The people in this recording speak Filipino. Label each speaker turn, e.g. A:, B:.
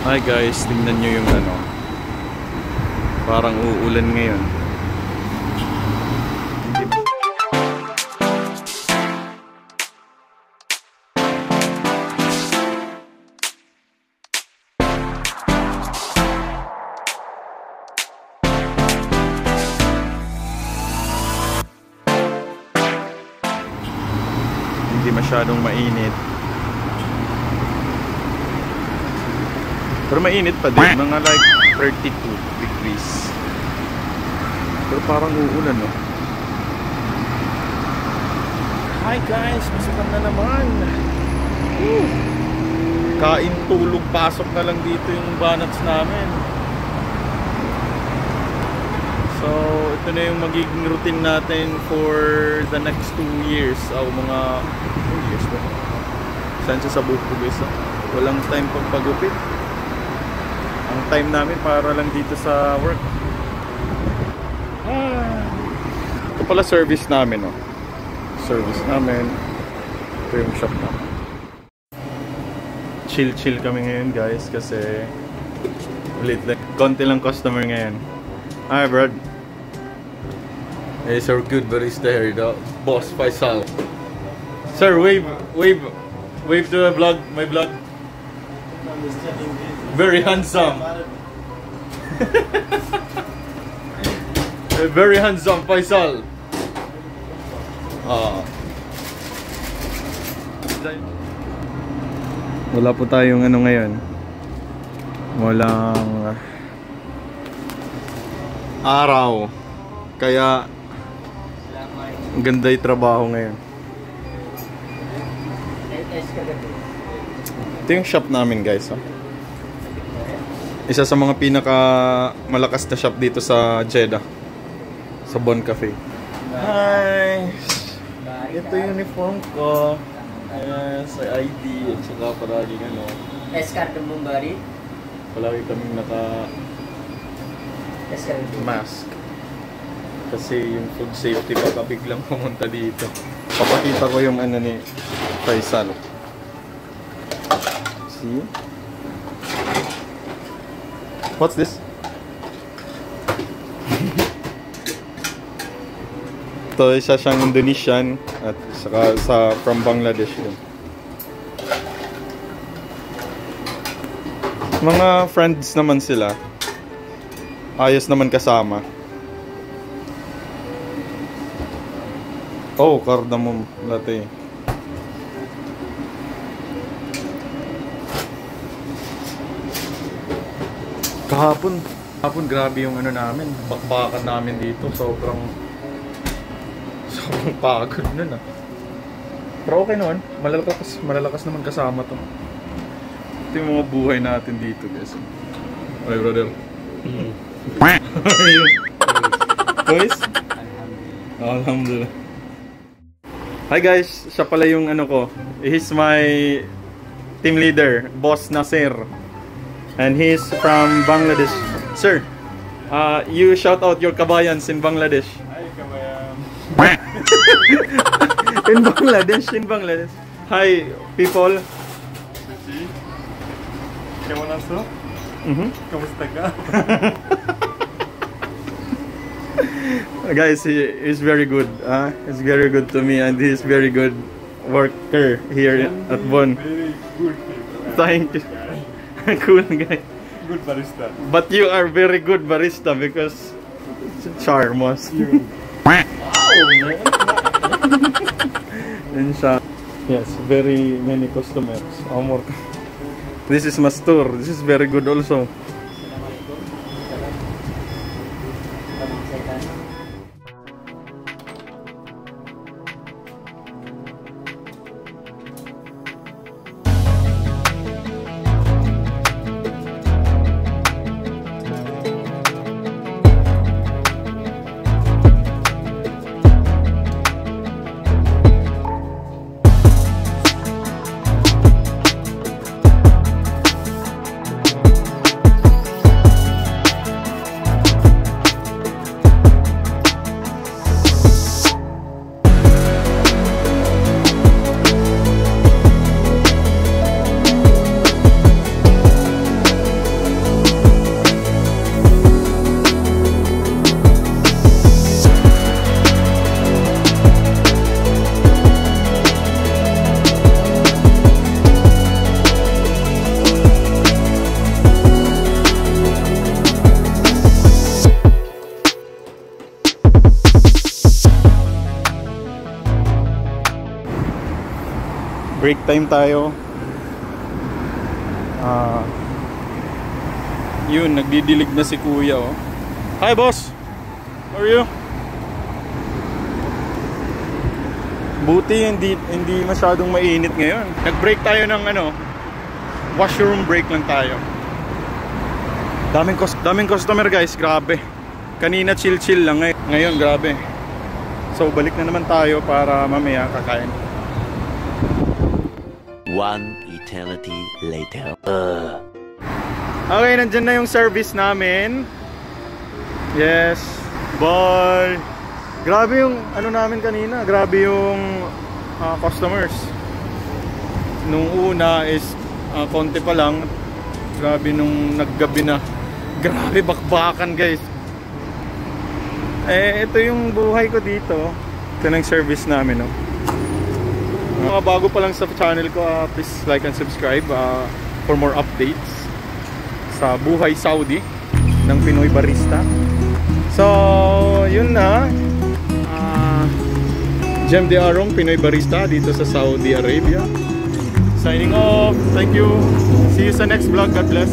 A: Hi guys, tingnan nyo yung ano, parang uulan ngayon. Hindi masyadong mainit. Pero mainit pa din, mga like 32 degrees. Pero parang uulan, no? Hi guys, masukan na naman. Kain, tulog, pasok na lang dito yung banats namin. So, ito na yung magiging routine natin for the next 2 years. Mga 2 years ba? Saan siya sa buhok ko guys? Walang time pagpagupit. Ang time namin para lang dito sa work. Ito pala service namin, no? Service namin. Ito yung shop namin. Chill kami ngayon guys kasi ulit lang. Konti lang customer ngayon. Hi Brad. Hey sir, good barista here, the boss Faisal. Sir, wave to the vlog, my vlog. Very handsome. Very handsome Faisal. Wala po tayong ano ngayon. Walang araw. Kaya ang ganda yung trabaho ngayon. Ito yung shop namin guys. Isa sa mga pinaka malakas na shop dito sa Jeddah. Sa Bon Cafe. Hi! Ito yung uniform ko. Sa ID at saka palaging ano. Palagi kaming naka mask. Kasi yung food safety baka biglang pumunta dito. Papakita ko yung ano ni Faisal. See? What's this? Ito isa siyang Indonesian at saka from Bangladesh din. Mga friends naman sila. Ayos naman kasama. Oh, cardamom latte. Kahapon grabe yung ano namin, bakbakan namin dito, sobrang pagod nun ah. Pero okay naman, malalakas naman kasama to. Ito yung mga buhay natin dito guys. Okay brother. Boys? Alhamdulillah. Hi guys, siya pala yung ano ko. He's my team leader, Boss Nasir. And he's from Bangladesh. Sir, you shout out your kabayans in Bangladesh.
B: Hi kabayan.
A: In Bangladesh. Hi people.
B: Kamusta aso? Kamusta ka?
A: Guys, he's very good. He's very good to me and he's very good worker here at Bon.
B: Very good.
A: Thank you. Cool guy.
B: Good barista.
A: But you are very good barista because charmos.
B: Wow,
A: And yes, very many customers. Amor. This is Mastur. This is very good also. Break time tayo. Yun, nagdidilig na si kuya, oh. Hi boss! How are you? Buti hindi masyadong mainit ngayon. Nag-break tayo ng washroom break lang tayo. Daming customer guys, grabe. Kanina chill lang, ngayon grabe. So balik na naman tayo para mamaya kakain.
C: One eternity later.
A: Okay, nandyan na yung service namin. Yes. Bye. Grabe yung namin kanina. Grabe yung customers. Nung una is konti pa lang. Grabe nung naggabi na. Grabe bakbakan guys. Ito yung buhay ko dito. Ito ng service namin, no? Mga bago pa lang sa channel ko, please like and subscribe for more updates sa buhay Saudi ng Pinoy Barista. So, yun na. Jem De Arong, Pinoy Barista dito sa Saudi Arabia. Signing off. Thank you. See you sa next vlog. God bless.